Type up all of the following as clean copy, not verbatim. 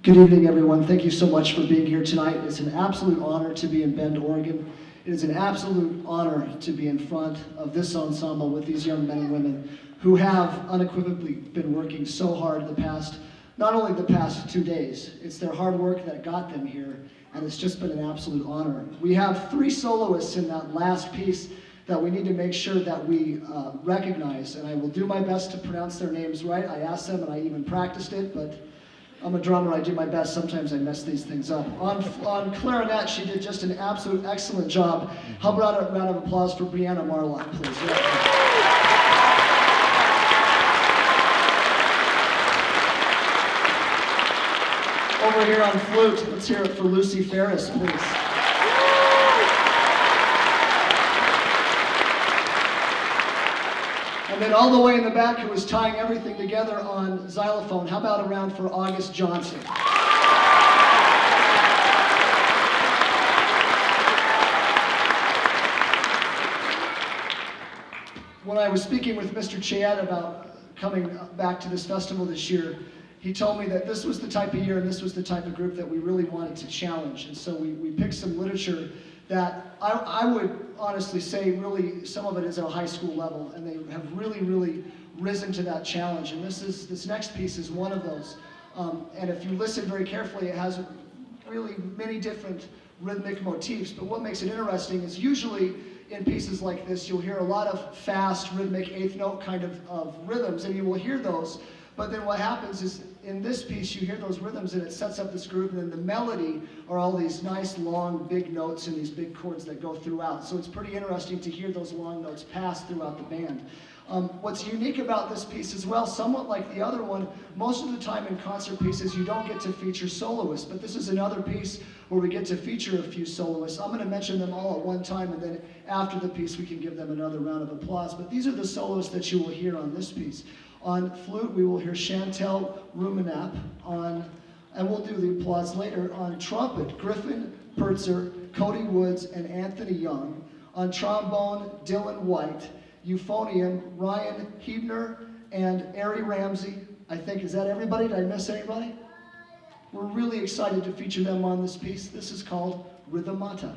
Good evening, everyone. Thank you so much for being here tonight. It's an absolute honor to be in Bend, Oregon. It is an absolute honor to be in front of this ensemble with these young men and women who have unequivocally been working so hard not only the past 2 days, it's their hard work that got them here, and it's just been an absolute honor. We have 3 soloists in that last piece that we need to make sure that we recognize, and I will do my best to pronounce their names right. I asked them and I even practiced it, but I'm a drummer, I do my best, sometimes I mess these things up. On clarinet, she did just an absolute excellent job. How about a round of applause for Brianna Marlock, please? Over here on flute, let's hear it for Lucy Ferris, please. And then all the way in the back, who was tying everything together on xylophone, how about a round for August Johnson? When I was speaking with Mr. Chayette about coming back to this festival this year, he told me that this was the type of year and this was the type of group that we really wanted to challenge. And so we picked some literature that I would honestly say really some of it is at a high school level, and they have really risen to that challenge. And this next piece is one of those. And if you listen very carefully, it has really many different rhythmic motifs. But what makes it interesting is usually in pieces like this, you'll hear a lot of fast, rhythmic, eighth note kind of rhythms, and you will hear those. But then what happens is in this piece, you hear those rhythms and it sets up this groove, and then the melody are all these nice, long, big notes and these big chords that go throughout. So it's pretty interesting to hear those long notes pass throughout the band. What's unique about this piece as well, somewhat like the other one, most of the time in concert pieces, you don't get to feature soloists, but this is another piece where we get to feature a few soloists. I'm going to mention them all at one time, and then after the piece, we can give them another round of applause. But these are the soloists that you will hear on this piece. On flute, we will hear Chantel Rumenap. And we'll do the applause later. On trumpet, Griffin Pertzer, Cody Woods, and Anthony Young. On trombone, Dylan White. Euphonium, Ryan Hebner, and Ari Ramsey. I think, is that everybody? Did I miss anybody? We're really excited to feature them on this piece. This is called Rhythmata.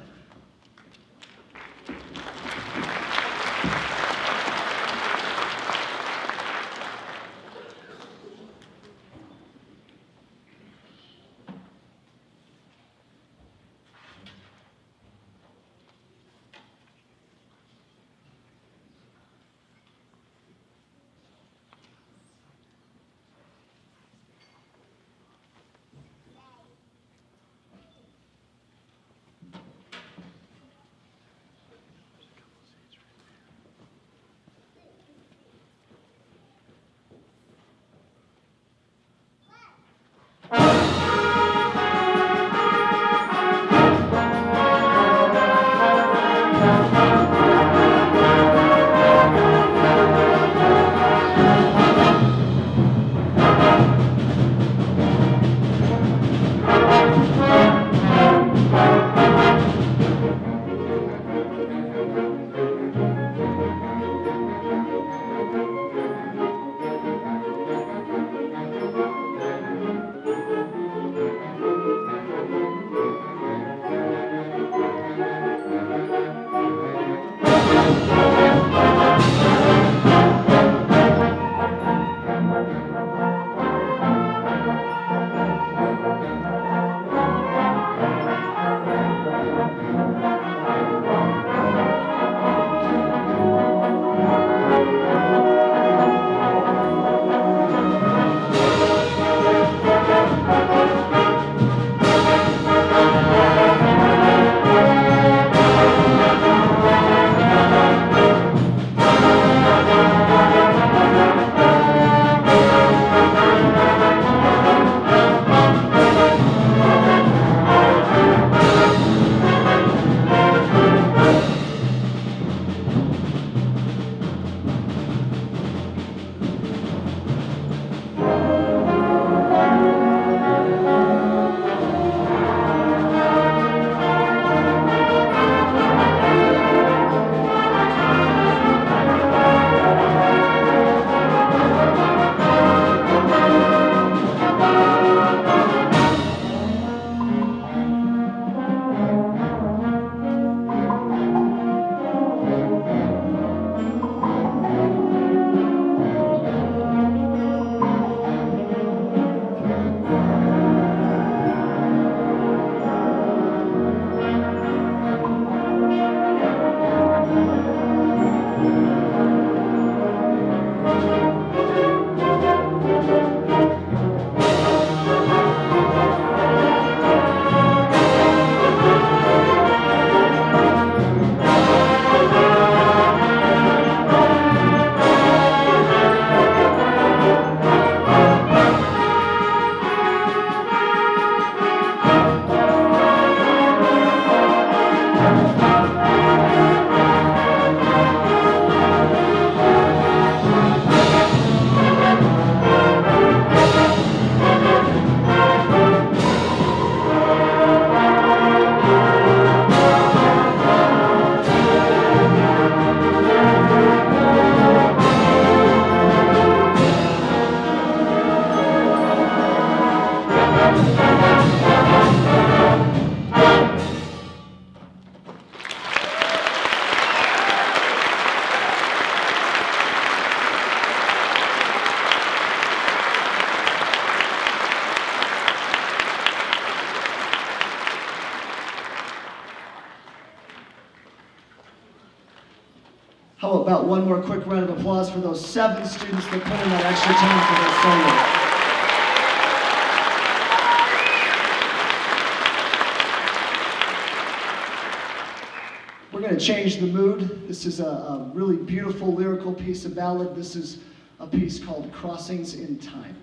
about one more quick round of applause for those 7 students that put in that extra time for their solo. We're going to change the mood. This is a really beautiful lyrical piece of ballad. This is a piece called Crossings in Time.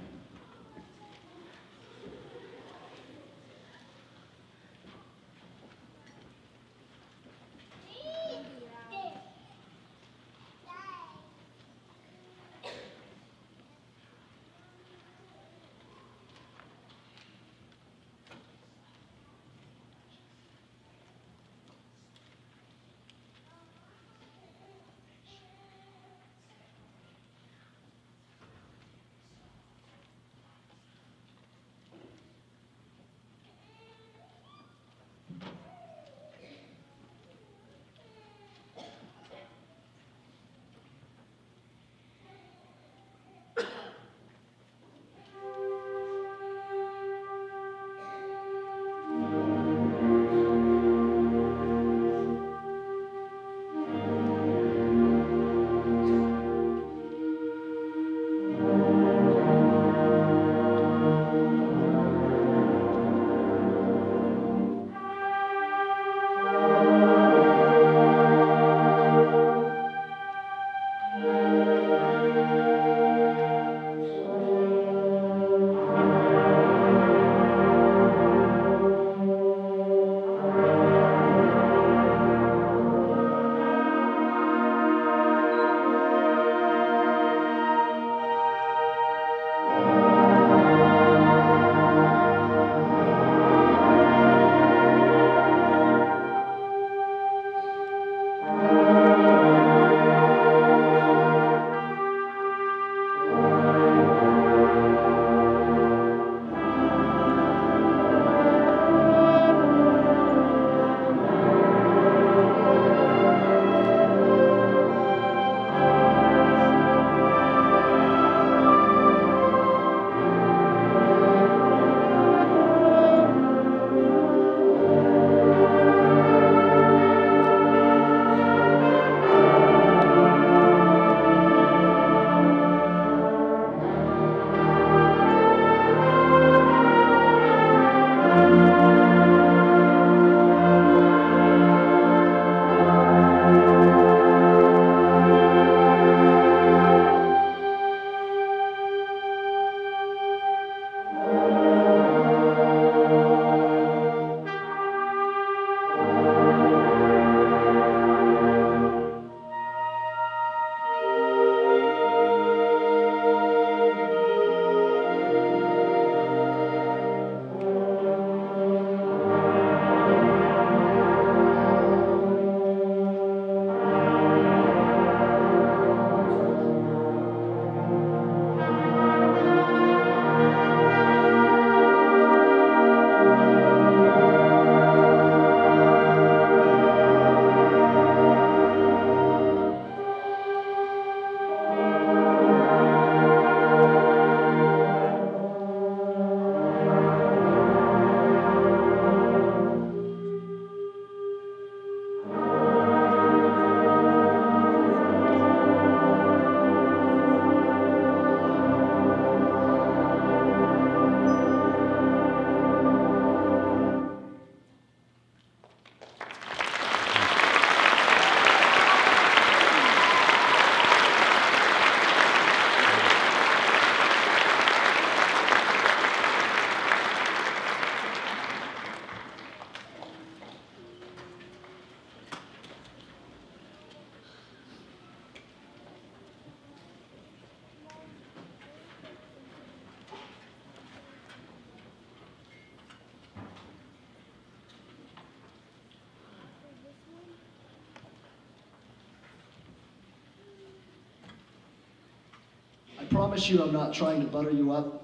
I promise you I'm not trying to butter you up.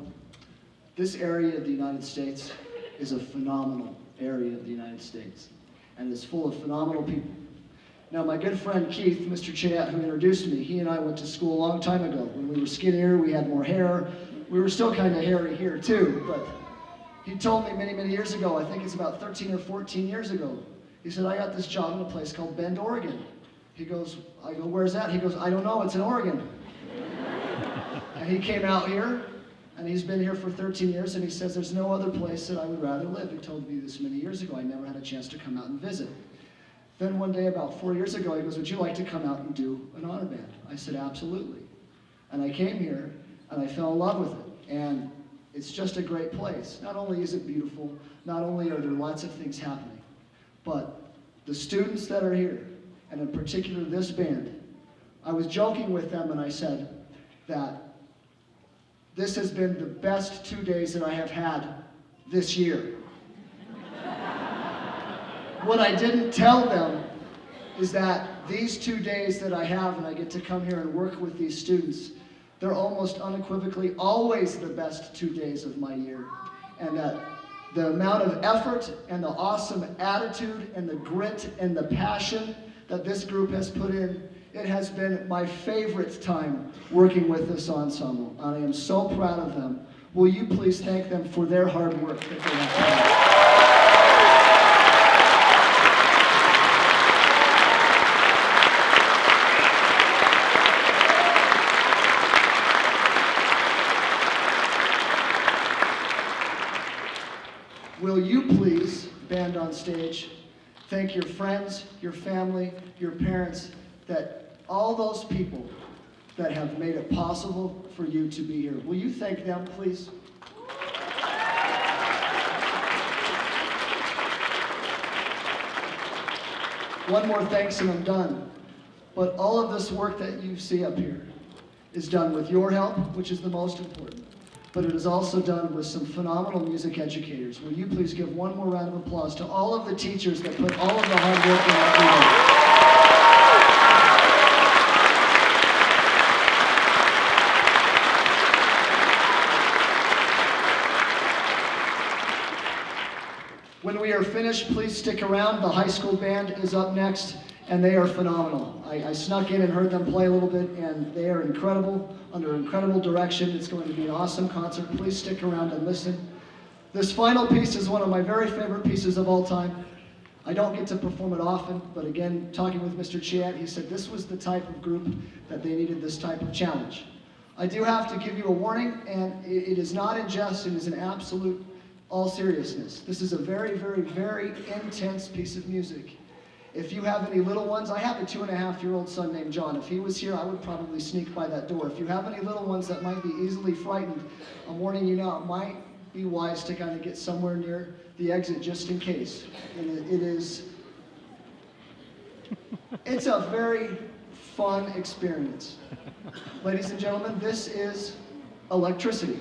This area of the United States is a phenomenal area of the United States, and it's full of phenomenal people. Now, my good friend Keith, Mr. Chayat, who introduced me, he and I went to school a long time ago. When we were skinnier, we had more hair. We were still kind of hairy here too, but he told me many, many years ago, I think it's about 13 or 14 years ago, he said, I got this job in a place called Bend, Oregon. I go, where's that? He goes, I don't know, it's in Oregon. And he came out here, and he's been here for 13 years, and he says, there's no other place that I would rather live. He told me this many years ago. I never had a chance to come out and visit. Then one day, about 4 years ago, he goes, would you like to come out and do an honor band? I said, absolutely. And I came here, and I fell in love with it. And it's just a great place. Not only is it beautiful, not only are there lots of things happening, but the students that are here, and in particular this band, I was joking with them and I said that this has been the best 2 days that I have had this year. What I didn't tell them is that these 2 days that I have and I get to come here and work with these students, they're almost unequivocally always the best 2 days of my year. And that the amount of effort and the awesome attitude and the grit and the passion that this group has put in, it has been my favorite time working with this ensemble. And I am so proud of them. Will you please thank them for their hard work that they have done? Will you please, band on stage, thank your friends, your family, your parents, that all those people that have made it possible for you to be here. Will you thank them, please? One more thanks and I'm done. But all of this work that you see up here is done with your help, which is the most important. But it is also done with some phenomenal music educators. Will you please give one more round of applause to all of the teachers that put all of the hard work in every day. When we are finished, please stick around. The high school band is up next, and they are phenomenal. I snuck in and heard them play a little bit, and they are incredible, under incredible direction. It's going to be an awesome concert. Please stick around and listen. This final piece is one of my very favorite pieces of all time. I don't get to perform it often, but again, talking with Mr. Chiat, he said this was the type of group that they needed this type of challenge. I do have to give you a warning, and it is not in jest, it is in absolute all seriousness. This is a very, very, very intense piece of music. If you have any little ones, I have a 2.5-year-old son named John. If he was here, I would probably sneak by that door. If you have any little ones that might be easily frightened, I'm warning you now, it might be wise to kind of get somewhere near the exit just in case. And it's a very fun experience. Ladies and gentlemen, this is Electricity.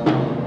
Thank you.